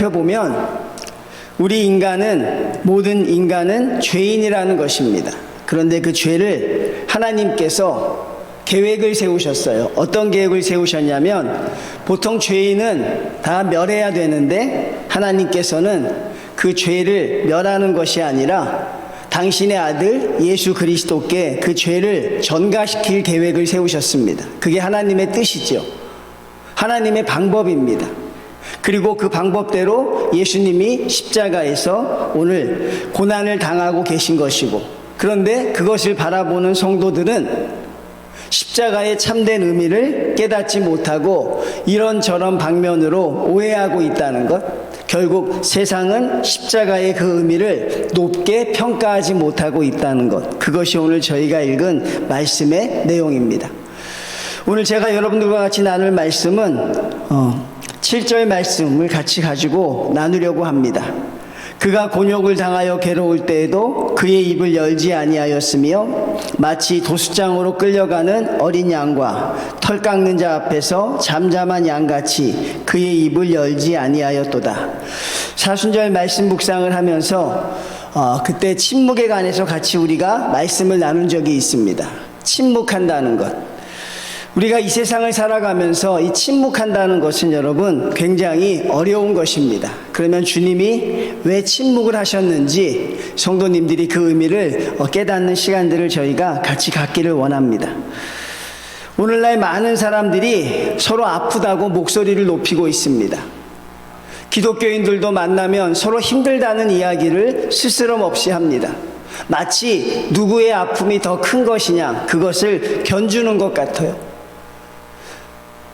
살펴보면 모든 인간은 죄인이라는 것입니다. 그런데 그 죄를 하나님께서 계획을 세우셨어요. 어떤 계획을 세우셨냐면, 보통 죄인은 다 멸해야 되는데 하나님께서는 그 죄를 멸하는 것이 아니라 당신의 아들 예수 그리스도께 그 죄를 전가시킬 계획을 세우셨습니다. 그게 하나님의 뜻이죠. 하나님의 방법입니다. 그리고 그 방법대로 예수님이 십자가에서 오늘 고난을 당하고 계신 것이고, 그런데 그것을 바라보는 성도들은 십자가의 참된 의미를 깨닫지 못하고 이런저런 방면으로 오해하고 있다는 것, 결국 세상은 십자가의 그 의미를 높게 평가하지 못하고 있다는 것, 그것이 오늘 저희가 읽은 말씀의 내용입니다. 오늘 제가 여러분들과 같이 나눌 말씀은 7절 말씀을 같이 가지고 나누려고 합니다. 그가 곤욕을 당하여 괴로울 때에도 그의 입을 열지 아니하였으며 마치 도수장으로 끌려가는 어린 양과 털 깎는 자 앞에서 잠잠한 양같이 그의 입을 열지 아니하였도다. 사순절 말씀 묵상을 하면서 그때 침묵에 관해서 같이 우리가 말씀을 나눈 적이 있습니다. 침묵한다는 것, 우리가 이 세상을 살아가면서 이 침묵한다는 것은 여러분 굉장히 어려운 것입니다. 그러면 주님이 왜 침묵을 하셨는지 성도님들이 그 의미를 깨닫는 시간들을 저희가 같이 갖기를 원합니다. 오늘날 많은 사람들이 서로 아프다고 목소리를 높이고 있습니다. 기독교인들도 만나면 서로 힘들다는 이야기를 스스럼 없이 합니다. 마치 누구의 아픔이 더 큰 것이냐, 그것을 견주는 것 같아요.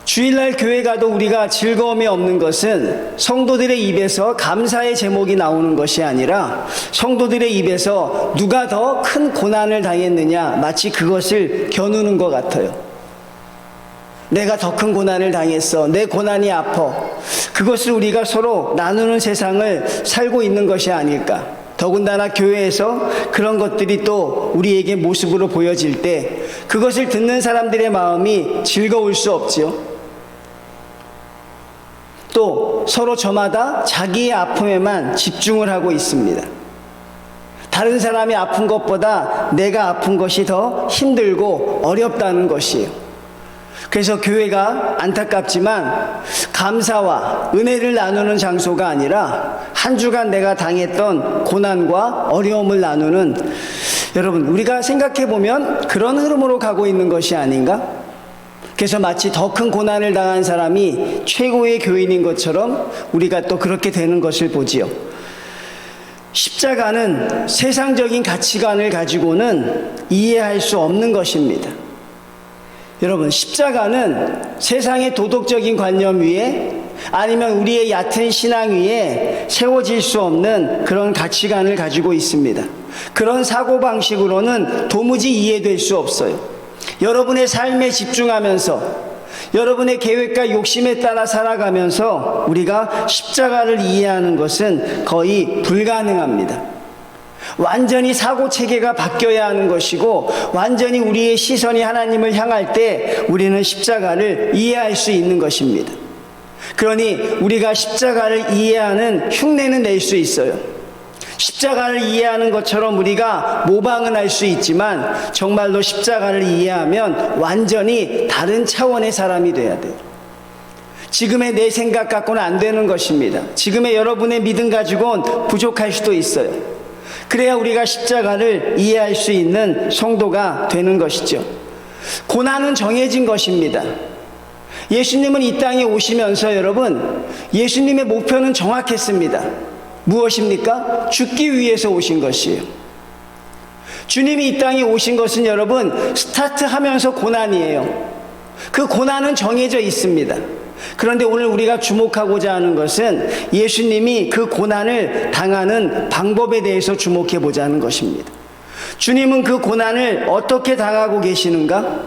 주일날 교회 가도 우리가 즐거움이 없는 것은 성도들의 입에서 감사의 제목이 나오는 것이 아니라 성도들의 입에서 누가 더 큰 고난을 당했느냐, 마치 그것을 겨누는 것 같아요. 내가 더 큰 고난을 당했어, 내 고난이 아파, 그것을 우리가 서로 나누는 세상을 살고 있는 것이 아닐까. 더군다나 교회에서 그런 것들이 또 우리에게 모습으로 보여질 때 그것을 듣는 사람들의 마음이 즐거울 수 없지요. 또 서로 저마다 자기의 아픔에만 집중을 하고 있습니다. 다른 사람이 아픈 것보다 내가 아픈 것이 더 힘들고 어렵다는 것이에요. 그래서 교회가 안타깝지만 감사와 은혜를 나누는 장소가 아니라 한 주간 내가 당했던 고난과 어려움을 나누는, 여러분 우리가 생각해보면 그런 흐름으로 가고 있는 것이 아닌가? 그래서 마치 더 큰 고난을 당한 사람이 최고의 교인인 것처럼 우리가 또 그렇게 되는 것을 보지요. 십자가는 세상적인 가치관을 가지고는 이해할 수 없는 것입니다. 여러분, 십자가는 세상의 도덕적인 관념 위에 아니면 우리의 얕은 신앙 위에 세워질 수 없는 그런 가치관을 가지고 있습니다. 그런 사고방식으로는 도무지 이해될 수 없어요. 여러분의 삶에 집중하면서 여러분의 계획과 욕심에 따라 살아가면서 우리가 십자가를 이해하는 것은 거의 불가능합니다. 완전히 사고체계가 바뀌어야 하는 것이고, 완전히 우리의 시선이 하나님을 향할 때 우리는 십자가를 이해할 수 있는 것입니다. 그러니 우리가 십자가를 이해하는 흉내는 낼 수 있어요. 십자가를 이해하는 것처럼 우리가 모방은 할 수 있지만 정말로 십자가를 이해하면 완전히 다른 차원의 사람이 돼야 돼요. 지금의 내 생각 갖고는 안 되는 것입니다. 지금의 여러분의 믿음 가지고는 부족할 수도 있어요. 그래야 우리가 십자가를 이해할 수 있는 성도가 되는 것이죠. 고난은 정해진 것입니다. 예수님은 이 땅에 오시면서 여러분, 예수님의 목표는 정확했습니다. 무엇입니까? 죽기 위해서 오신 것이에요. 주님이 이 땅에 오신 것은 여러분, 스타트하면서 고난이에요. 그 고난은 정해져 있습니다. 그런데 오늘 우리가 주목하고자 하는 것은 예수님이 그 고난을 당하는 방법에 대해서 주목해 보자는 것입니다. 주님은 그 고난을 어떻게 당하고 계시는가?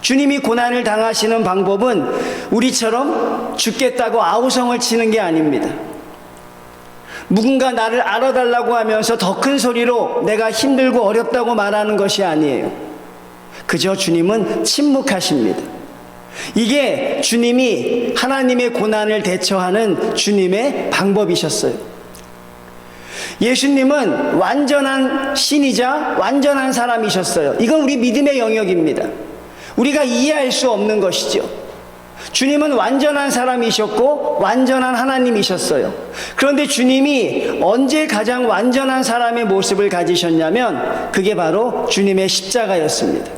주님이 고난을 당하시는 방법은 우리처럼 죽겠다고 아우성을 치는 게 아닙니다. 누군가 나를 알아달라고 하면서 더 큰 소리로 내가 힘들고 어렵다고 말하는 것이 아니에요. 그저 주님은 침묵하십니다. 이게 주님이 하나님의 고난을 대처하는 주님의 방법이셨어요. 예수님은 완전한 신이자 완전한 사람이셨어요. 이건 우리 믿음의 영역입니다. 우리가 이해할 수 없는 것이죠. 주님은 완전한 사람이셨고 완전한 하나님이셨어요. 그런데 주님이 언제 가장 완전한 사람의 모습을 가지셨냐면 그게 바로 주님의 십자가였습니다.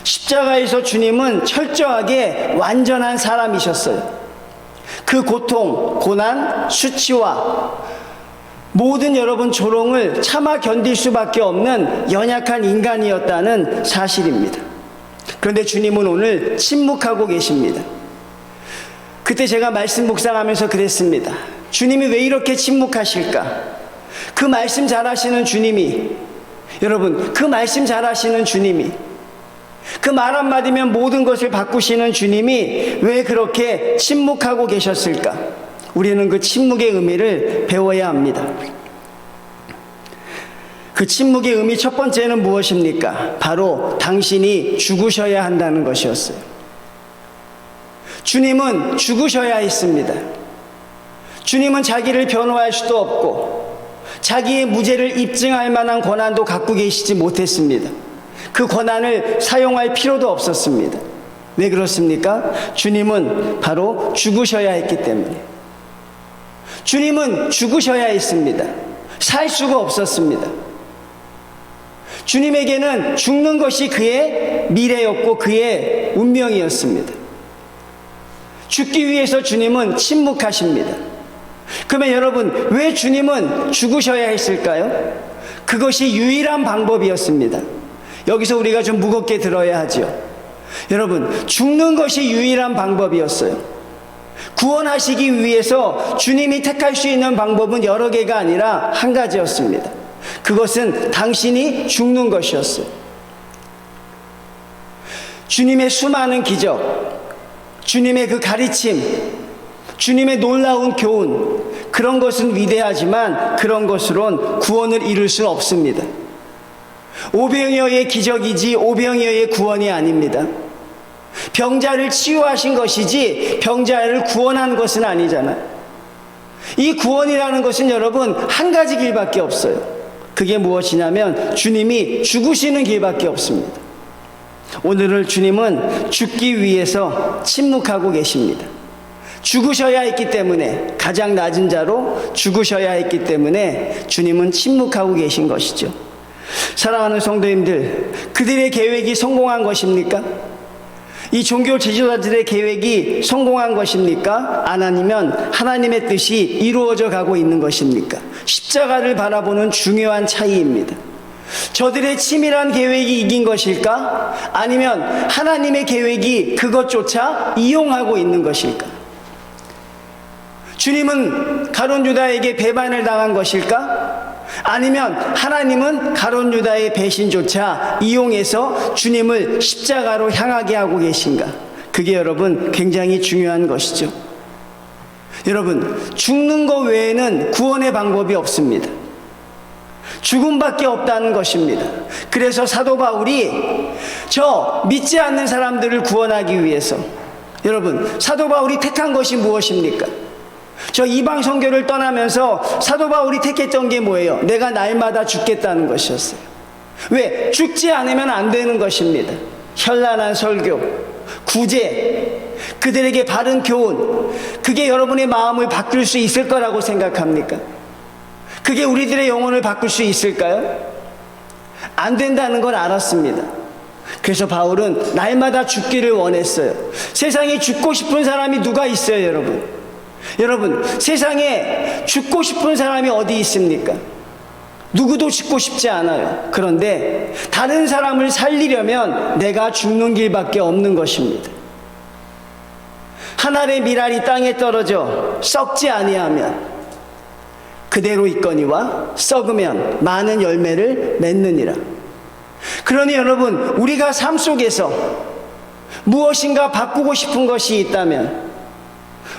십자가에서 주님은 철저하게 완전한 사람이셨어요. 그 고통, 고난, 수치와 모든 여러분 조롱을 참아 견딜 수밖에 없는 연약한 인간이었다는 사실입니다. 그런데 주님은 오늘 침묵하고 계십니다. 그때 제가 말씀 묵상하면서 그랬습니다. 주님이 왜 이렇게 침묵하실까? 그 말씀 잘하시는 주님이, 여러분, 그 말씀 잘하시는 주님이, 그 말 한마디면 모든 것을 바꾸시는 주님이 왜 그렇게 침묵하고 계셨을까? 우리는 그 침묵의 의미를 배워야 합니다. 그 침묵의 의미 첫 번째는 무엇입니까? 바로 당신이 죽으셔야 한다는 것이었어요. 주님은 죽으셔야 했습니다. 주님은 자기를 변호할 수도 없고 자기의 무죄를 입증할 만한 권한도 갖고 계시지 못했습니다. 그 권한을 사용할 필요도 없었습니다. 왜 그렇습니까? 주님은 바로 죽으셔야 했기 때문에. 주님은 죽으셔야 했습니다. 살 수가 없었습니다. 주님에게는 죽는 것이 그의 미래였고 그의 운명이었습니다. 죽기 위해서 주님은 침묵하십니다. 그러면 여러분, 왜 주님은 죽으셔야 했을까요? 그것이 유일한 방법이었습니다. 여기서 우리가 좀 무겁게 들어야 하죠. 여러분, 죽는 것이 유일한 방법이었어요. 구원하시기 위해서 주님이 택할 수 있는 방법은 여러 개가 아니라 한 가지였습니다. 그것은 당신이 죽는 것이었어요. 주님의 수많은 기적, 주님의 그 가르침, 주님의 놀라운 교훈, 그런 것은 위대하지만 그런 것으론 구원을 이룰 수는 없습니다. 오병이어의 기적이지 오병이어의 구원이 아닙니다. 병자를 치유하신 것이지 병자를 구원한 것은 아니잖아요. 이 구원이라는 것은 여러분 한 가지 길밖에 없어요. 그게 무엇이냐면 주님이 죽으시는 길밖에 없습니다. 오늘을 주님은 죽기 위해서 침묵하고 계십니다. 죽으셔야 했기 때문에, 가장 낮은 자로 죽으셔야 했기 때문에 주님은 침묵하고 계신 것이죠. 사랑하는 성도님들, 그들의 계획이 성공한 것입니까? 이 종교 지도자들의 계획이 성공한 것입니까? 아니면 하나님의 뜻이 이루어져 가고 있는 것입니까? 십자가를 바라보는 중요한 차이입니다. 저들의 치밀한 계획이 이긴 것일까? 아니면 하나님의 계획이 그것조차 이용하고 있는 것일까? 주님은 가룟 유다에게 배반을 당한 것일까? 아니면 하나님은 가룟 유다의 배신조차 이용해서 주님을 십자가로 향하게 하고 계신가? 그게 여러분 굉장히 중요한 것이죠. 여러분, 죽는 것 외에는 구원의 방법이 없습니다. 죽음밖에 없다는 것입니다. 그래서 사도 바울이 저 믿지 않는 사람들을 구원하기 위해서, 여러분, 사도 바울이 택한 것이 무엇입니까? 저 이방 선교를 떠나면서 사도 바울이 택했던 게 뭐예요? 내가 날마다 죽겠다는 것이었어요. 왜? 죽지 않으면 안 되는 것입니다. 현란한 설교, 구제, 그들에게 바른 교훈, 그게 여러분의 마음을 바꿀 수 있을 거라고 생각합니까? 그게 우리들의 영혼을 바꿀 수 있을까요? 안 된다는 걸 알았습니다. 그래서 바울은 날마다 죽기를 원했어요. 세상에 죽고 싶은 사람이 누가 있어요, 여러분? 여러분, 세상에 죽고 싶은 사람이 어디 있습니까? 누구도 죽고 싶지 않아요. 그런데 다른 사람을 살리려면 내가 죽는 길밖에 없는 것입니다. 한 알의 밀알이 땅에 떨어져 썩지 아니하면 그대로 있거니와 썩으면 많은 열매를 맺느니라. 그러니 여러분, 우리가 삶 속에서 무엇인가 바꾸고 싶은 것이 있다면,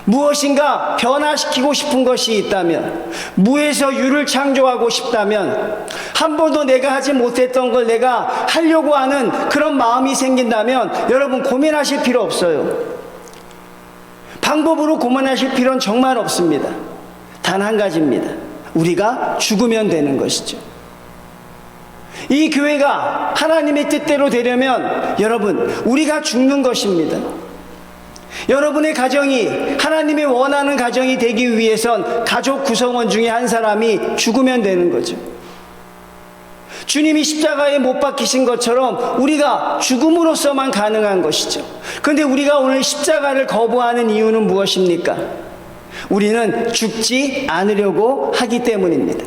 무엇인가 변화시키고 싶은 것이 있다면, 무에서 유를 창조하고 싶다면, 한 번도 내가 하지 못했던 걸 내가 하려고 하는 그런 마음이 생긴다면 여러분 고민하실 필요 없어요. 방법으로 고민하실 필요는 정말 없습니다. 단 한 가지입니다. 우리가 죽으면 되는 것이죠. 이 교회가 하나님의 뜻대로 되려면 여러분 우리가 죽는 것입니다. 여러분의 가정이 하나님이 원하는 가정이 되기 위해선 가족 구성원 중에 한 사람이 죽으면 되는 거죠. 주님이 십자가에 못 박히신 것처럼 우리가 죽음으로써만 가능한 것이죠. 그런데 우리가 오늘 십자가를 거부하는 이유는 무엇입니까? 우리는 죽지 않으려고 하기 때문입니다.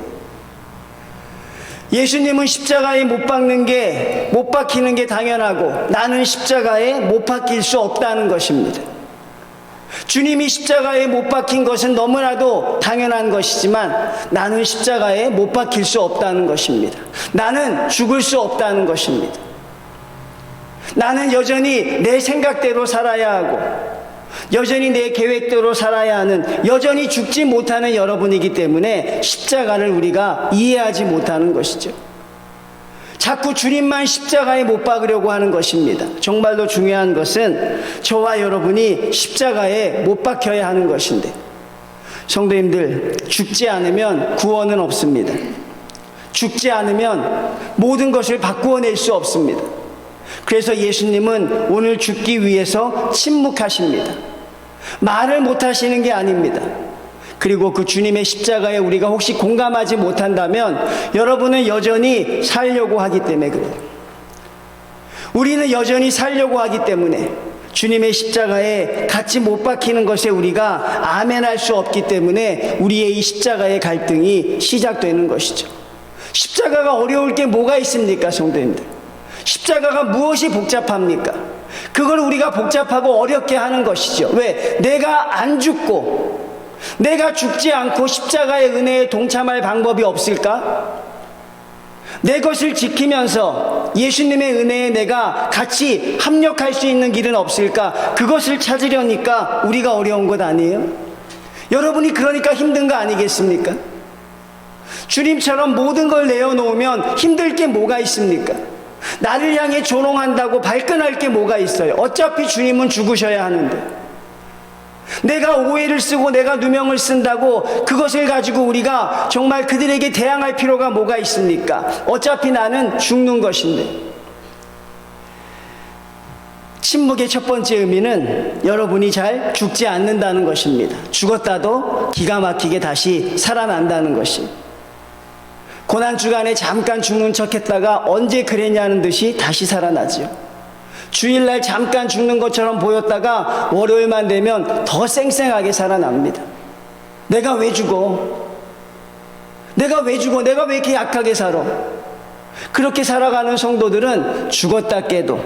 예수님은 십자가에 못 박히는 게 당연하고 나는 십자가에 못 박힐 수 없다는 것입니다. 주님이 십자가에 못 박힌 것은 너무나도 당연한 것이지만 나는 십자가에 못 박힐 수 없다는 것입니다. 나는 죽을 수 없다는 것입니다. 나는 여전히 내 생각대로 살아야 하고 여전히 내 계획대로 살아야 하는, 여전히 죽지 못하는 여러분이기 때문에 십자가를 우리가 이해하지 못하는 것이죠. 자꾸 주님만 십자가에 못 박으려고 하는 것입니다. 정말로 중요한 것은 저와 여러분이 십자가에 못 박혀야 하는 것인데, 성도님들, 죽지 않으면 구원은 없습니다. 죽지 않으면 모든 것을 바꾸어낼 수 없습니다. 그래서 예수님은 오늘 죽기 위해서 침묵하십니다. 말을 못하시는 게 아닙니다. 그리고 그 주님의 십자가에 우리가 혹시 공감하지 못한다면 여러분은 여전히 살려고 하기 때문에 그래요. 우리는 여전히 살려고 하기 때문에 주님의 십자가에 같이 못 박히는 것에 우리가 아멘할 수 없기 때문에 우리의 이 십자가의 갈등이 시작되는 것이죠. 십자가가 어려울 게 뭐가 있습니까, 성도님들? 십자가가 무엇이 복잡합니까? 그걸 우리가 복잡하고 어렵게 하는 것이죠. 왜? 내가 안 죽고 내가 죽지 않고 십자가의 은혜에 동참할 방법이 없을까? 내 것을 지키면서 예수님의 은혜에 내가 같이 합력할 수 있는 길은 없을까? 그것을 찾으려니까 우리가 어려운 것 아니에요? 여러분이 그러니까 힘든 거 아니겠습니까? 주님처럼 모든 걸 내어놓으면 힘들 게 뭐가 있습니까? 나를 향해 조롱한다고 발끈할 게 뭐가 있어요? 어차피 주님은 죽으셔야 하는데, 내가 오해를 쓰고 내가 누명을 쓴다고 그것을 가지고 우리가 정말 그들에게 대항할 필요가 뭐가 있습니까? 어차피 나는 죽는 것인데. 침묵의 첫 번째 의미는 여러분이 잘 죽지 않는다는 것입니다. 죽었다도 기가 막히게 다시 살아난다는 것이. 고난주간에 잠깐 죽는 척 했다가 언제 그랬냐는 듯이 다시 살아나지요. 주일날 잠깐 죽는 것처럼 보였다가 월요일만 되면 더 쌩쌩하게 살아납니다. 내가 왜 죽어? 내가 왜 죽어? 내가 왜 이렇게 약하게 살아? 그렇게 살아가는 성도들은 죽었다 깨도,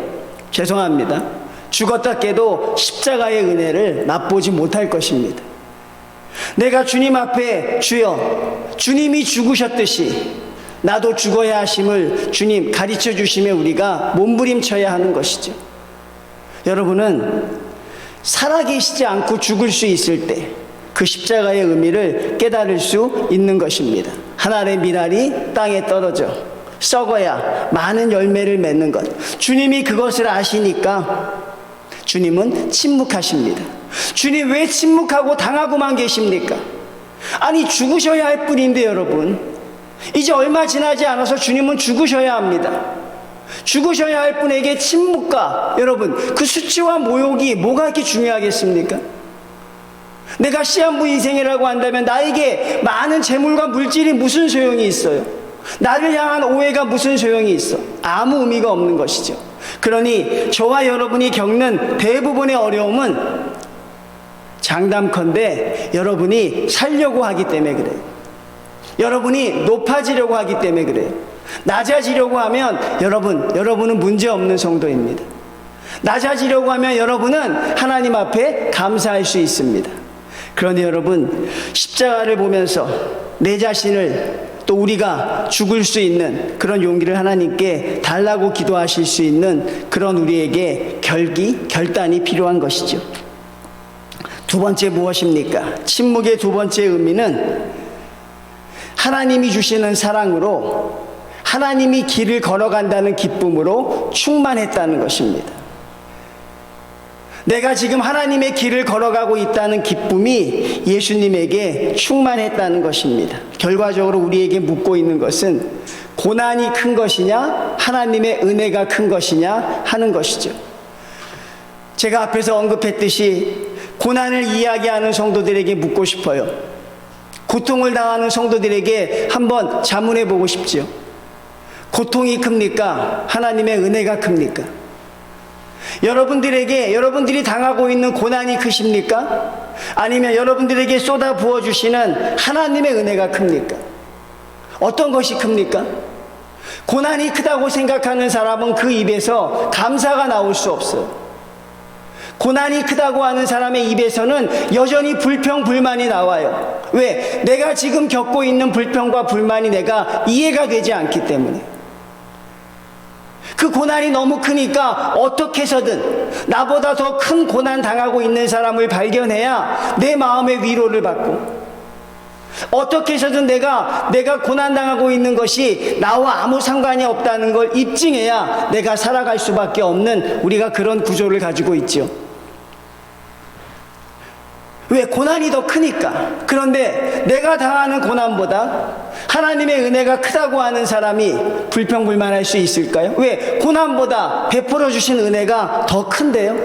죄송합니다, 죽었다 깨도 십자가의 은혜를 맛보지 못할 것입니다. 내가 주님 앞에 주여, 주님이 죽으셨듯이 나도 죽어야 하심을 주님 가르쳐 주시며 우리가 몸부림쳐야 하는 것이죠. 여러분은 살아계시지 않고 죽을 수 있을 때 그 십자가의 의미를 깨달을 수 있는 것입니다. 하늘의 미랄이 땅에 떨어져 썩어야 많은 열매를 맺는 것, 주님이 그것을 아시니까 주님은 침묵하십니다. 주님 왜 침묵하고 당하고만 계십니까? 아니 죽으셔야 할 뿐인데 여러분, 이제 얼마 지나지 않아서 주님은 죽으셔야 합니다. 죽으셔야 할 분에게 침묵과 여러분 그 수치와 모욕이 뭐가 이렇게 중요하겠습니까? 내가 시한부 인생이라고 한다면 나에게 많은 재물과 물질이 무슨 소용이 있어요? 나를 향한 오해가 무슨 소용이 있어? 아무 의미가 없는 것이죠. 그러니 저와 여러분이 겪는 대부분의 어려움은 장담컨대 여러분이 살려고 하기 때문에 그래요. 여러분이 높아지려고 하기 때문에 그래요. 낮아지려고 하면 여러분은 문제없는 성도입니다. 낮아지려고 하면 여러분은 하나님 앞에 감사할 수 있습니다. 그런데 여러분, 십자가를 보면서 내 자신을, 또 우리가 죽을 수 있는 그런 용기를 하나님께 달라고 기도하실 수 있는 그런 우리에게 결단이 필요한 것이죠. 두 번째 무엇입니까? 침묵의 두 번째 의미는 하나님이 주시는 사랑으로, 하나님이 길을 걸어간다는 기쁨으로 충만했다는 것입니다. 내가 지금 하나님의 길을 걸어가고 있다는 기쁨이 예수님에게 충만했다는 것입니다. 결과적으로 우리에게 묻고 있는 것은 고난이 큰 것이냐, 하나님의 은혜가 큰 것이냐 하는 것이죠. 제가 앞에서 언급했듯이 고난을 이야기하는 성도들에게 묻고 싶어요. 고통을 당하는 성도들에게 한번 자문해 보고 싶지요. 고통이 큽니까? 하나님의 은혜가 큽니까? 여러분들이 당하고 있는 고난이 크십니까? 아니면 여러분들에게 쏟아 부어주시는 하나님의 은혜가 큽니까? 어떤 것이 큽니까? 고난이 크다고 생각하는 사람은 그 입에서 감사가 나올 수 없어요. 고난이 크다고 하는 사람의 입에서는 여전히 불평, 불만이 나와요. 왜? 내가 지금 겪고 있는 불평과 불만이 내가 이해가 되지 않기 때문에. 그 고난이 너무 크니까 어떻게 해서든 나보다 더 큰 고난 당하고 있는 사람을 발견해야 내 마음의 위로를 받고, 어떻게 해서든 내가 고난 당하고 있는 것이 나와 아무 상관이 없다는 걸 입증해야 내가 살아갈 수밖에 없는, 우리가 그런 구조를 가지고 있죠. 왜? 고난이 더 크니까. 그런데 내가 당하는 고난보다 하나님의 은혜가 크다고 하는 사람이 불평불만할 수 있을까요? 왜? 고난보다 베풀어 주신 은혜가 더 큰데요.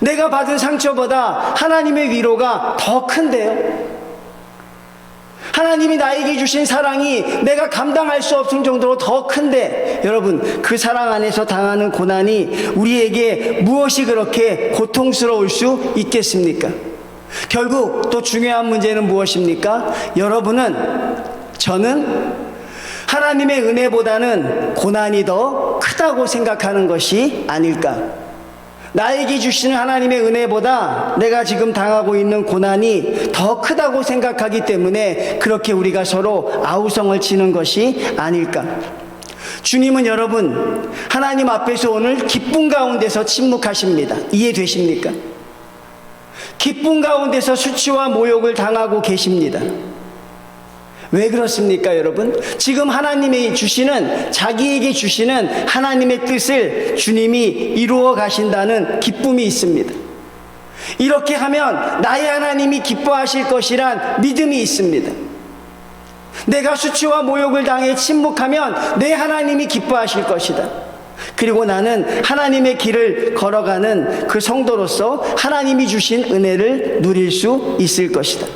내가 받은 상처보다 하나님의 위로가 더 큰데요. 하나님이 나에게 주신 사랑이 내가 감당할 수 없을 정도로 더 큰데, 여러분, 그 사랑 안에서 당하는 고난이 우리에게 무엇이 그렇게 고통스러울 수 있겠습니까? 결국 또 중요한 문제는 무엇입니까? 저는 하나님의 은혜보다는 고난이 더 크다고 생각하는 것이 아닐까. 나에게 주시는 하나님의 은혜보다 내가 지금 당하고 있는 고난이 더 크다고 생각하기 때문에 그렇게 우리가 서로 아우성을 치는 것이 아닐까. 주님은 여러분, 하나님 앞에서 오늘 기쁨 가운데서 침묵하십니다. 이해되십니까? 기쁨 가운데서 수치와 모욕을 당하고 계십니다. 왜 그렇습니까, 여러분? 지금 하나님이 주시는, 자기에게 주시는 하나님의 뜻을 주님이 이루어 가신다는 기쁨이 있습니다. 이렇게 하면 나의 하나님이 기뻐하실 것이란 믿음이 있습니다. 내가 수치와 모욕을 당해 침묵하면 내 하나님이 기뻐하실 것이다. 그리고 나는 하나님의 길을 걸어가는 그 성도로서 하나님이 주신 은혜를 누릴 수 있을 것이다.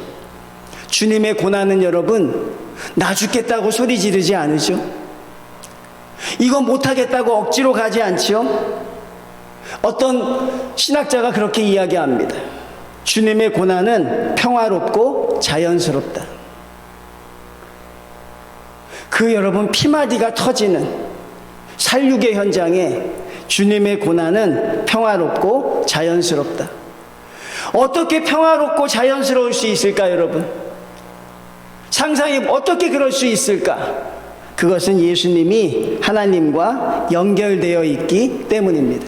주님의 고난은 여러분, 나 죽겠다고 소리 지르지 않으죠. 이거 못하겠다고 억지로 가지 않지요. 어떤 신학자가 그렇게 이야기합니다. 주님의 고난은 평화롭고 자연스럽다. 여러분, 피마디가 터지는 살육의 현장에 주님의 고난은 평화롭고 자연스럽다. 어떻게 평화롭고 자연스러울 수 있을까, 여러분? 상상이 어떻게 그럴 수 있을까? 그것은 예수님이 하나님과 연결되어 있기 때문입니다.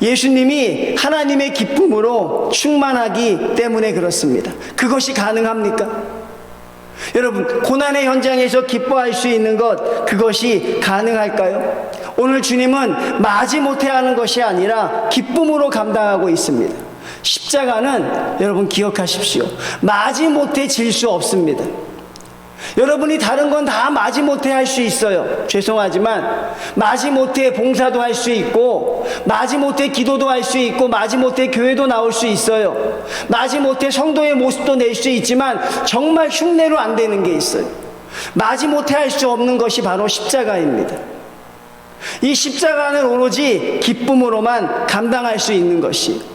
예수님이 하나님의 기쁨으로 충만하기 때문에 그렇습니다. 그것이 가능합니까? 여러분, 고난의 현장에서 기뻐할 수 있는 것, 그것이 가능할까요? 오늘 주님은 마지못해 하는 것이 아니라 기쁨으로 감당하고 있습니다. 십자가는 여러분 기억하십시오. 마지못해 질 수 없습니다. 여러분이 다른 건 다 마지못해 할 수 있어요. 죄송하지만 마지못해 봉사도 할 수 있고, 마지못해 기도도 할 수 있고, 마지못해 교회도 나올 수 있어요. 마지못해 성도의 모습도 낼 수 있지만 정말 흉내로 안 되는 게 있어요. 마지못해 할 수 없는 것이 바로 십자가입니다. 이 십자가는 오로지 기쁨으로만 감당할 수 있는 것이,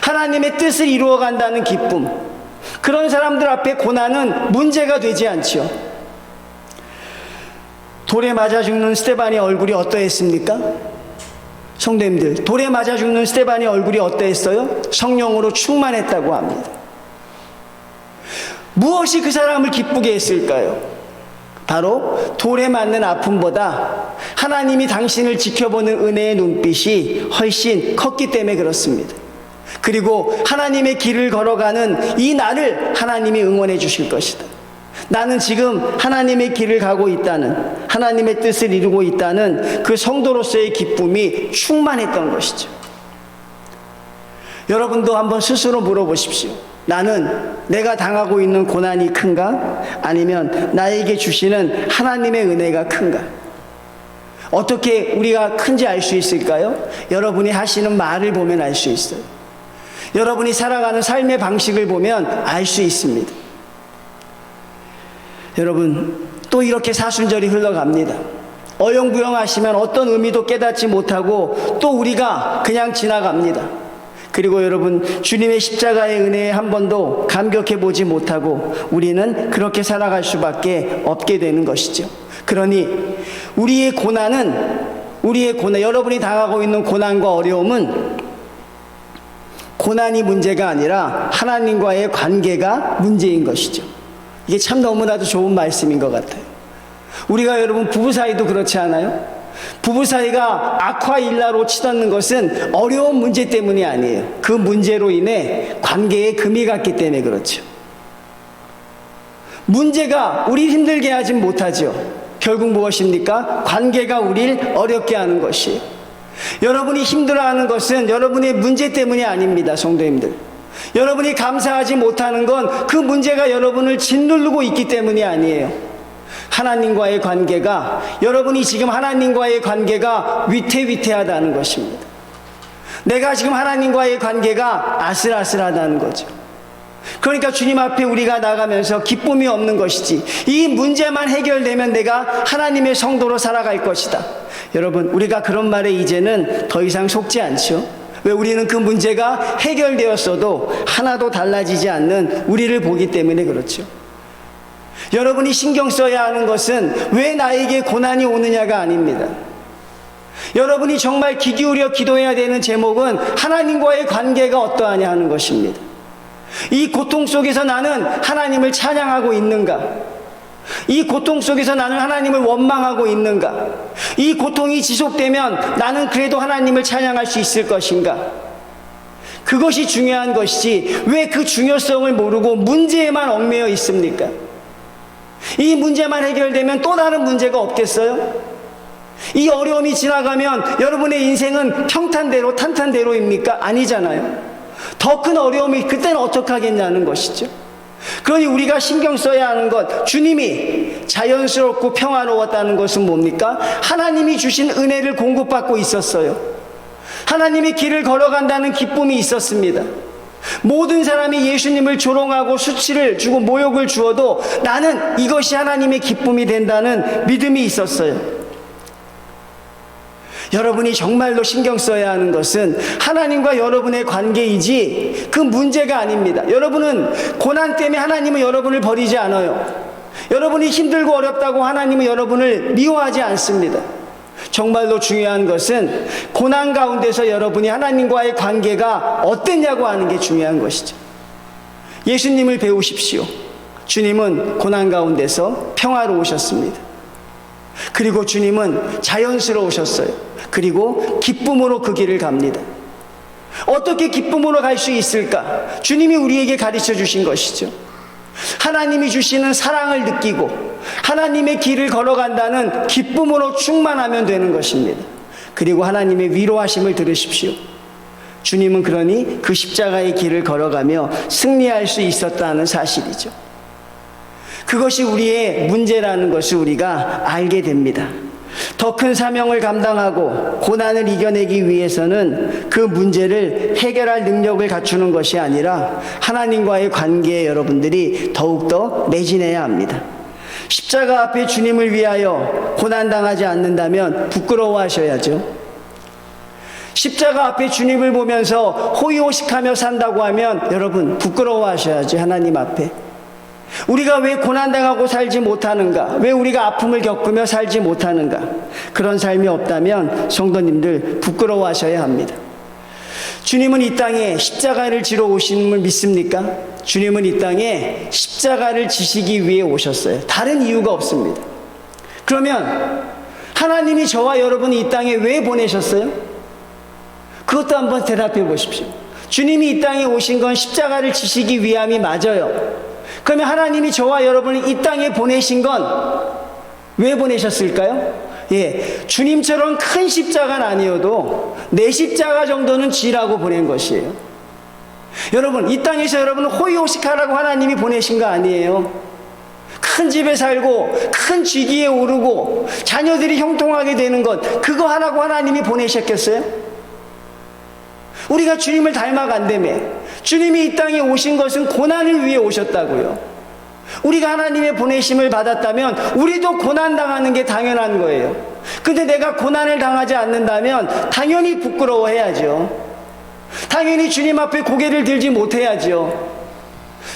하나님의 뜻을 이루어간다는 기쁨, 그런 사람들 앞에 고난은 문제가 되지 않지요. 돌에 맞아 죽는 스데반의 얼굴이 어떠했습니까? 성도님들, 돌에 맞아 죽는 스데반의 얼굴이 어떠했어요? 성령으로 충만했다고 합니다. 무엇이 그 사람을 기쁘게 했을까요? 바로 돌에 맞는 아픔보다 하나님이 당신을 지켜보는 은혜의 눈빛이 훨씬 컸기 때문에 그렇습니다. 그리고 하나님의 길을 걸어가는 이 나를 하나님이 응원해 주실 것이다. 나는 지금 하나님의 길을 가고 있다는, 하나님의 뜻을 이루고 있다는 그 성도로서의 기쁨이 충만했던 것이죠. 여러분도 한번 스스로 물어보십시오. 나는 내가 당하고 있는 고난이 큰가? 아니면 나에게 주시는 하나님의 은혜가 큰가? 어떻게 우리가 큰지 알 수 있을까요? 여러분이 하시는 말을 보면 알 수 있어요. 여러분이 살아가는 삶의 방식을 보면 알 수 있습니다. 여러분, 또 이렇게 사순절이 흘러갑니다. 어영부영하시면 어떤 의미도 깨닫지 못하고 또 우리가 그냥 지나갑니다. 그리고 여러분, 주님의 십자가의 은혜에 한 번도 감격해 보지 못하고 우리는 그렇게 살아갈 수밖에 없게 되는 것이죠. 그러니 우리의 고난은, 여러분이 당하고 있는 고난과 어려움은 고난이 문제가 아니라 하나님과의 관계가 문제인 것이죠. 이게 참 너무나도 좋은 말씀인 것 같아요. 우리가 여러분 부부 사이도 그렇지 않아요? 부부 사이가 악화일라로 치닫는 것은 어려운 문제 때문이 아니에요. 그 문제로 인해 관계에 금이 갔기 때문에 그렇죠. 문제가 우리 힘들게 하진 못하죠. 결국 무엇입니까? 관계가 우리를 어렵게 하는 것이에요. 여러분이 힘들어하는 것은 여러분의 문제 때문이 아닙니다, 성도님들. 여러분이 감사하지 못하는 건 그 문제가 여러분을 짓누르고 있기 때문이 아니에요. 하나님과의 관계가, 여러분이 지금 하나님과의 관계가 위태위태하다는 것입니다. 내가 지금 하나님과의 관계가 아슬아슬하다는 거죠. 그러니까 주님 앞에 우리가 나가면서 기쁨이 없는 것이지, 이 문제만 해결되면 내가 하나님의 성도로 살아갈 것이다. 여러분, 우리가 그런 말에 이제는 더 이상 속지 않죠. 왜? 우리는 그 문제가 해결되었어도 하나도 달라지지 않는 우리를 보기 때문에 그렇죠. 여러분이 신경 써야 하는 것은 왜 나에게 고난이 오느냐가 아닙니다. 여러분이 정말 귀 기울여 기도해야 되는 제목은 하나님과의 관계가 어떠하냐 하는 것입니다. 이 고통 속에서 나는 하나님을 찬양하고 있는가? 이 고통 속에서 나는 하나님을 원망하고 있는가? 이 고통이 지속되면 나는 그래도 하나님을 찬양할 수 있을 것인가? 그것이 중요한 것이지 왜 그 중요성을 모르고 문제에만 얽매여 있습니까? 이 문제만 해결되면 또 다른 문제가 없겠어요? 이 어려움이 지나가면 여러분의 인생은 평탄대로 탄탄대로입니까? 아니잖아요. 더 큰 어려움이 그때는 어떻게 하겠냐는 것이죠. 그러니 우리가 신경 써야 하는 것, 주님이 자연스럽고 평화로웠다는 것은 뭡니까? 하나님이 주신 은혜를 공급받고 있었어요. 하나님의 길을 걸어간다는 기쁨이 있었습니다. 모든 사람이 예수님을 조롱하고 수치를 주고 모욕을 주어도 나는 이것이 하나님의 기쁨이 된다는 믿음이 있었어요. 여러분이 정말로 신경 써야 하는 것은 하나님과 여러분의 관계이지 그 문제가 아닙니다. 여러분은 고난 때문에 하나님은 여러분을 버리지 않아요. 여러분이 힘들고 어렵다고 하나님은 여러분을 미워하지 않습니다. 정말로 중요한 것은 고난 가운데서 여러분이 하나님과의 관계가 어땠냐고 하는 게 중요한 것이죠. 예수님을 배우십시오. 주님은 고난 가운데서 평화로우셨습니다. 그리고 주님은 자연스러우셨어요. 그리고 기쁨으로 그 길을 갑니다. 어떻게 기쁨으로 갈 수 있을까? 주님이 우리에게 가르쳐 주신 것이죠. 하나님이 주시는 사랑을 느끼고 하나님의 길을 걸어간다는 기쁨으로 충만하면 되는 것입니다. 그리고 하나님의 위로하심을 들으십시오. 주님은 그러니 그 십자가의 길을 걸어가며 승리할 수 있었다는 사실이죠. 그것이 우리의 문제라는 것을 우리가 알게 됩니다. 더 큰 사명을 감당하고 고난을 이겨내기 위해서는 그 문제를 해결할 능력을 갖추는 것이 아니라 하나님과의 관계에 여러분들이 더욱더 매진해야 합니다. 십자가 앞에 주님을 위하여 고난당하지 않는다면 부끄러워하셔야죠. 십자가 앞에 주님을 보면서 호의호식하며 산다고 하면 여러분 부끄러워하셔야죠. 하나님 앞에. 우리가 왜 고난당하고 살지 못하는가? 왜 우리가 아픔을 겪으며 살지 못하는가? 그런 삶이 없다면 성도님들 부끄러워하셔야 합니다. 주님은 이 땅에 십자가를 지러 오심을 믿습니까? 주님은 이 땅에 십자가를 지시기 위해 오셨어요. 다른 이유가 없습니다. 그러면 하나님이 저와 여러분을 이 땅에 왜 보내셨어요? 그것도 한번 대답해 보십시오. 주님이 이 땅에 오신 건 십자가를 지시기 위함이 맞아요. 그러면 하나님이 저와 여러분을 이 땅에 보내신 건 왜 보내셨을까요? 주님처럼 큰 십자가는 아니어도 내 십자가 정도는 지라고 보낸 것이에요. 여러분, 이 땅에서 여러분을 호의호식하라고 하나님이 보내신 거 아니에요. 큰 집에 살고 큰 직위에 오르고 자녀들이 형통하게 되는 것, 그거 하라고 하나님이 보내셨겠어요? 우리가 주님을 닮아간다며. 주님이 이 땅에 오신 것은 고난을 위해 오셨다고요. 우리가 하나님의 보내심을 받았다면 우리도 고난당하는 게 당연한 거예요. 근데 내가 고난을 당하지 않는다면 당연히 부끄러워해야죠. 당연히 주님 앞에 고개를 들지 못해야죠.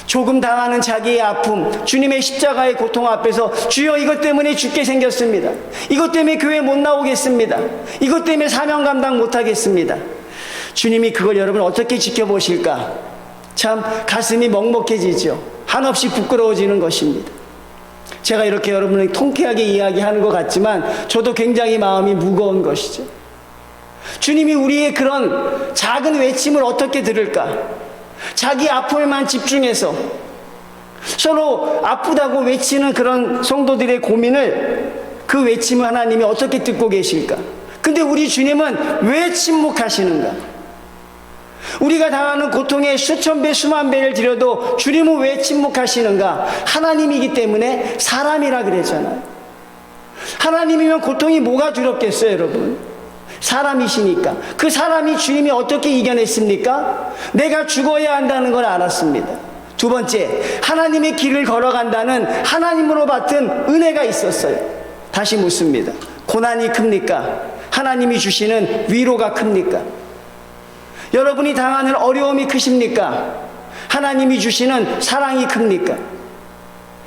조금 당하는 자기의 아픔, 주님의 십자가의 고통 앞에서 주여 이것 때문에 죽게 생겼습니다. 이것 때문에 교회 못 나오겠습니다. 이것 때문에 사명 감당 못하겠습니다. 주님이 그걸 여러분 어떻게 지켜보실까? 참 가슴이 먹먹해지죠. 한없이 부끄러워지는 것입니다. 제가 이렇게 여러분을 통쾌하게 이야기하는 것 같지만 저도 굉장히 마음이 무거운 것이죠. 주님이 우리의 그런 작은 외침을 어떻게 들을까? 자기 아픔에만 집중해서 서로 아프다고 외치는 그런 성도들의 고민을, 그 외침을 하나님이 어떻게 듣고 계실까? 근데 우리 주님은 왜 침묵하시는가? 우리가 당하는 고통의 수천 배 수만 배를 들여도 주님은 왜 침묵하시는가? 하나님이기 때문에 사람이라 그랬잖아요. 하나님이면 고통이 뭐가 두렵겠어요, 여러분? 사람이시니까. 그 사람이 주님이 어떻게 이겨냈습니까? 내가 죽어야 한다는 걸 알았습니다. 두 번째, 하나님의 길을 걸어간다는 하나님으로 받은 은혜가 있었어요. 다시 묻습니다. 고난이 큽니까? 하나님이 주시는 위로가 큽니까? 여러분이 당하는 어려움이 크십니까? 하나님이 주시는 사랑이 큽니까?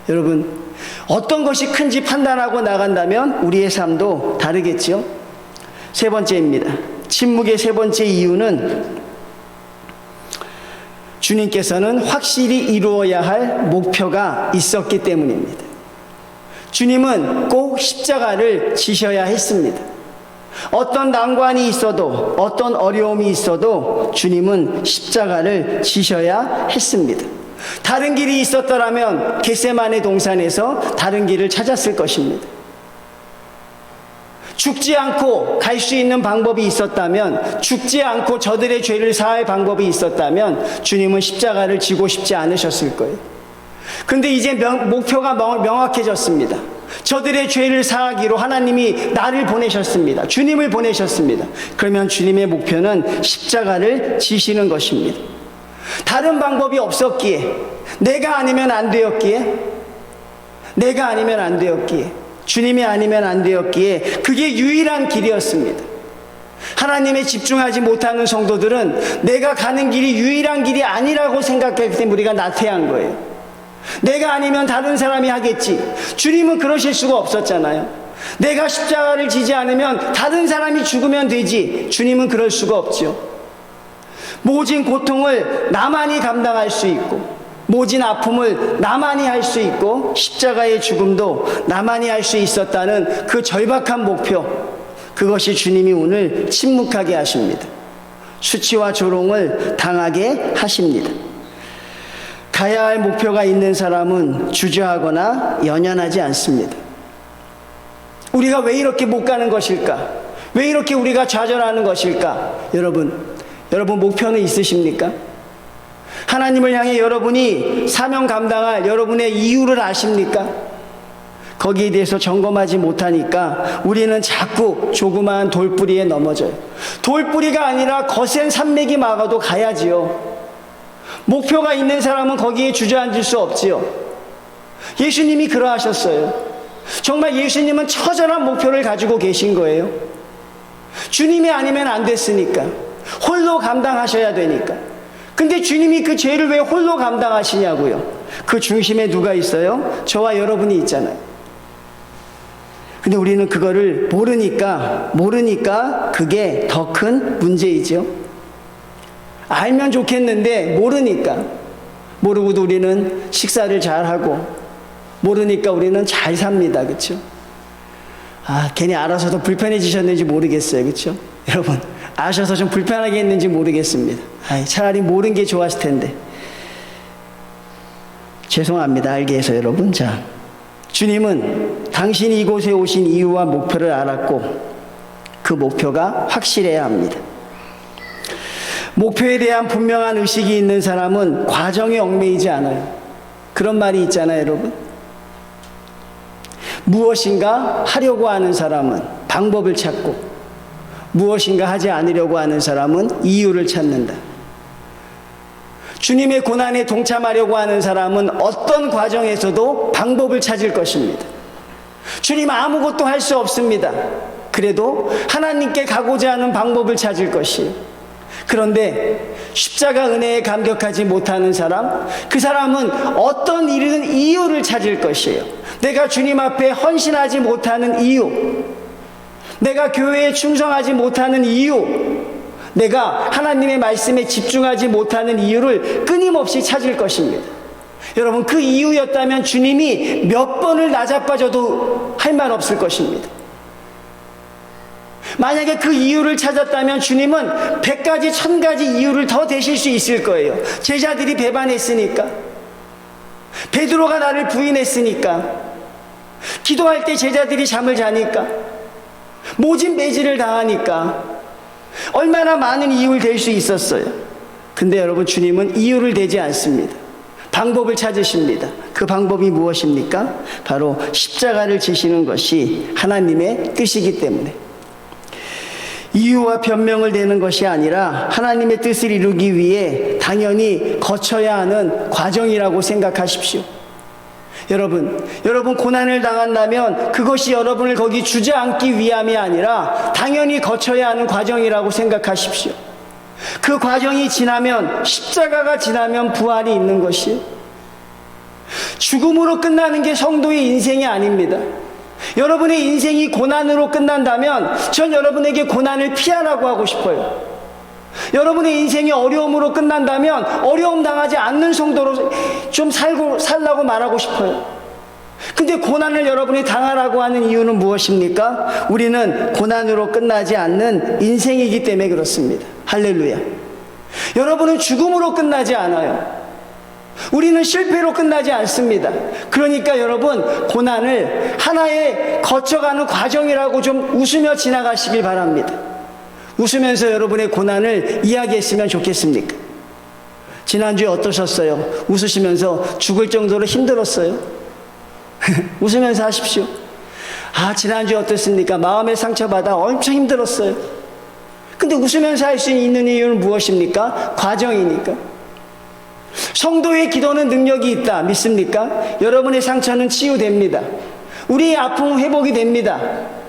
여러분, 어떤 것이 큰지 판단하고 나간다면 우리의 삶도 다르겠죠? 세 번째입니다. 침묵의 세 번째 이유는 주님께서는 확실히 이루어야 할 목표가 있었기 때문입니다. 주님은 꼭 십자가를 지셔야 했습니다. 어떤 난관이 있어도, 어떤 어려움이 있어도 주님은 십자가를 지셔야 했습니다. 다른 길이 있었더라면 겟세마네 동산에서 다른 길을 찾았을 것입니다. 죽지 않고 갈 수 있는 방법이 있었다면, 죽지 않고 저들의 죄를 사할 방법이 있었다면 주님은 십자가를 지고 싶지 않으셨을 거예요. 근데 이제 목표가 명확해졌습니다. 저들의 죄를 사하기로 하나님이 나를 보내셨습니다. 주님을 보내셨습니다. 그러면 주님의 목표는 십자가를 지시는 것입니다. 다른 방법이 없었기에, 내가 아니면 안 되었기에, 내가 아니면 안 되었기에, 주님이 아니면 안 되었기에 그게 유일한 길이었습니다. 하나님에 집중하지 못하는 성도들은 내가 가는 길이 유일한 길이 아니라고 생각했기 때문에 우리가 나태한 거예요. 내가 아니면 다른 사람이 하겠지. 주님은 그러실 수가 없었잖아요. 내가 십자가를 지지 않으면 다른 사람이 죽으면 되지. 주님은 그럴 수가 없죠. 모진 고통을 나만이 감당할 수 있고, 모진 아픔을 나만이 할 수 있고, 십자가의 죽음도 나만이 할 수 있었다는 그 절박한 목표, 그것이 주님이 오늘 침묵하게 하십니다. 수치와 조롱을 당하게 하십니다. 가야 할 목표가 있는 사람은 주저하거나 연연하지 않습니다. 우리가 왜 이렇게 못 가는 것일까? 왜 이렇게 우리가 좌절하는 것일까? 여러분 목표는 있으십니까? 하나님을 향해 여러분이 사명 감당할 여러분의 이유를 아십니까? 거기에 대해서 점검하지 못하니까 우리는 자꾸 조그마한 돌뿌리에 넘어져요. 돌뿌리가 아니라 거센 산맥이 막아도 가야지요. 목표가 있는 사람은 거기에 주저앉을 수 없지요. 예수님이 그러하셨어요. 정말 예수님은 처절한 목표를 가지고 계신 거예요. 주님이 아니면 안 됐으니까, 홀로 감당하셔야 되니까. 근데 주님이 그 죄를 왜 홀로 감당하시냐고요. 그 중심에 누가 있어요? 저와 여러분이 있잖아요. 근데 우리는 그거를 모르니까 그게 더 큰 문제이죠. 알면 좋겠는데 모르고도 우리는 식사를 잘하고, 모르니까 우리는 잘 삽니다. 그렇죠? 괜히 알아서도 불편해지셨는지 모르겠어요. 그렇죠? 여러분, 아셔서 좀 불편하게 했는지 모르겠습니다. 차라리 모르는 게 좋았을 텐데. 죄송합니다. 알게 해서 여러분. 자, 주님은 당신이 이곳에 오신 이유와 목표를 알았고 그 목표가 확실해야 합니다. 목표에 대한 분명한 의식이 있는 사람은 과정에 얽매이지 않아요. 그런 말이 있잖아요, 여러분. 무엇인가 하려고 하는 사람은 방법을 찾고 무엇인가 하지 않으려고 하는 사람은 이유를 찾는다. 주님의 고난에 동참하려고 하는 사람은 어떤 과정에서도 방법을 찾을 것입니다. 주님 아무것도 할 수 없습니다. 그래도 하나님께 가고자 하는 방법을 찾을 것이에요. 그런데 십자가 은혜에 감격하지 못하는 사람, 그 사람은 어떤 일이든 이유를 찾을 것이에요. 내가 주님 앞에 헌신하지 못하는 이유, 내가 교회에 충성하지 못하는 이유, 내가 하나님의 말씀에 집중하지 못하는 이유를 끊임없이 찾을 것입니다. 여러분, 그 이유였다면 주님이 몇 번을 나자빠져도 할 말 없을 것입니다. 만약에 그 이유를 찾았다면 주님은 100가지 1000가지 이유를 더 대실 수 있을 거예요. 제자들이 배반했으니까, 베드로가 나를 부인했으니까, 기도할 때 제자들이 잠을 자니까, 모진 매질을 당하니까, 얼마나 많은 이유를 댈 수 있었어요. 근데 여러분, 주님은 이유를 대지 않습니다. 방법을 찾으십니다. 그 방법이 무엇입니까? 바로 십자가를 지시는 것이 하나님의 뜻이기 때문에. 이유와 변명을 대는 것이 아니라 하나님의 뜻을 이루기 위해 당연히 거쳐야 하는 과정이라고 생각하십시오. 여러분 고난을 당한다면 그것이 여러분을 거기 주저앉기 위함이 아니라 당연히 거쳐야 하는 과정이라고 생각하십시오. 그 과정이 지나면, 십자가가 지나면 부활이 있는 것이에요. 죽음으로 끝나는 게 성도의 인생이 아닙니다. 여러분의 인생이 고난으로 끝난다면 전 여러분에게 고난을 피하라고 하고 싶어요. 여러분의 인생이 어려움으로 끝난다면 어려움 당하지 않는 성도로 좀 살라고 말하고 싶어요. 근데 고난을 여러분이 당하라고 하는 이유는 무엇입니까? 우리는 고난으로 끝나지 않는 인생이기 때문에 그렇습니다. 할렐루야. 여러분은 죽음으로 끝나지 않아요. 우리는 실패로 끝나지 않습니다. 그러니까 여러분, 고난을 하나의 거쳐가는 과정이라고 좀 웃으며 지나가시길 바랍니다. 웃으면서 여러분의 고난을 이야기했으면 좋겠습니까? 지난주에 어떠셨어요? 웃으시면서 죽을 정도로 힘들었어요? 웃으면서 하십시오. 지난주에 어떻습니까? 마음의 상처받아 엄청 힘들었어요. 근데 웃으면서 할 수 있는 이유는 무엇입니까? 과정이니까. 성도의 기도는 능력이 있다. 믿습니까? 여러분의 상처는 치유됩니다. 우리의 아픔은 회복이 됩니다.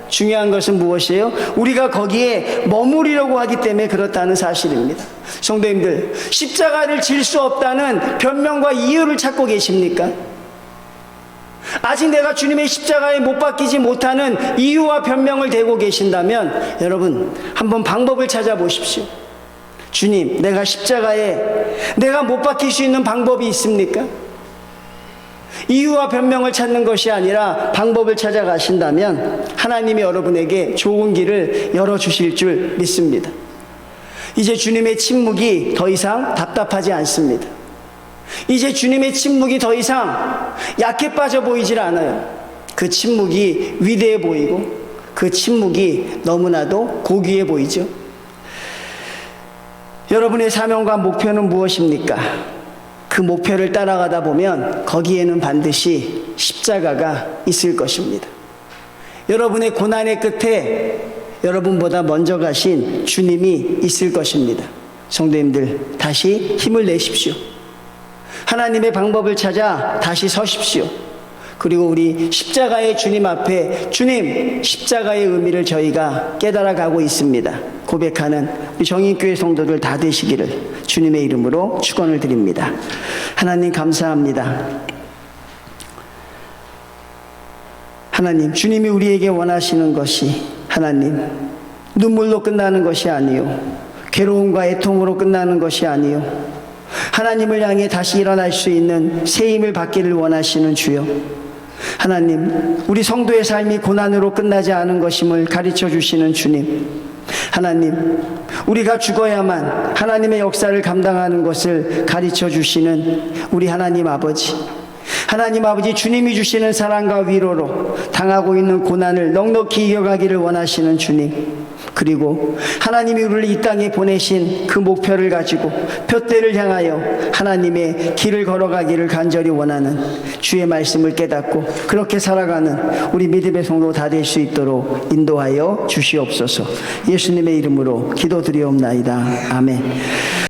중요한 것은 무엇이에요? 우리가 거기에 머무르려고 하기 때문에 그렇다는 사실입니다. 성도님들, 십자가를 질 수 없다는 변명과 이유를 찾고 계십니까? 아직 내가 주님의 십자가에 못 박히지 못하는 이유와 변명을 대고 계신다면 여러분, 한번 방법을 찾아보십시오. 주님, 내가 십자가에 내가 못 박힐 수 있는 방법이 있습니까? 이유와 변명을 찾는 것이 아니라 방법을 찾아가신다면 하나님이 여러분에게 좋은 길을 열어주실 줄 믿습니다. 이제 주님의 침묵이 더 이상 답답하지 않습니다. 이제 주님의 침묵이 더 이상 약해 빠져 보이질 않아요. 그 침묵이 위대해 보이고 그 침묵이 너무나도 고귀해 보이죠. 여러분의 사명과 목표는 무엇입니까? 그 목표를 따라가다 보면 거기에는 반드시 십자가가 있을 것입니다. 여러분의 고난의 끝에 여러분보다 먼저 가신 주님이 있을 것입니다. 성도님들, 다시 힘을 내십시오. 하나님의 방법을 찾아 다시 서십시오. 그리고 우리 십자가의 주님 앞에, 주님, 십자가의 의미를 저희가 깨달아가고 있습니다. 고백하는 우리 정인교회 성도들 다 되시기를 주님의 이름으로 축원을 드립니다. 하나님 감사합니다. 하나님, 주님이 우리에게 원하시는 것이 하나님, 눈물로 끝나는 것이 아니요, 괴로움과 애통으로 끝나는 것이 아니요, 하나님을 향해 다시 일어날 수 있는 새 힘을 받기를 원하시는 주여, 하나님, 우리 성도의 삶이 고난으로 끝나지 않은 것임을 가르쳐 주시는 주님, 하나님, 우리가 죽어야만 하나님의 역사를 감당하는 것을 가르쳐 주시는 우리 하나님 아버지, 하나님 아버지, 주님이 주시는 사랑과 위로로 당하고 있는 고난을 넉넉히 이겨가기를 원하시는 주님, 그리고 하나님이 우리를 이 땅에 보내신 그 목표를 가지고 표대를 향하여 하나님의 길을 걸어가기를 간절히 원하는 주의 말씀을 깨닫고 그렇게 살아가는 우리 믿음의 성도 다 될 수 있도록 인도하여 주시옵소서. 예수님의 이름으로 기도드리옵나이다. 아멘.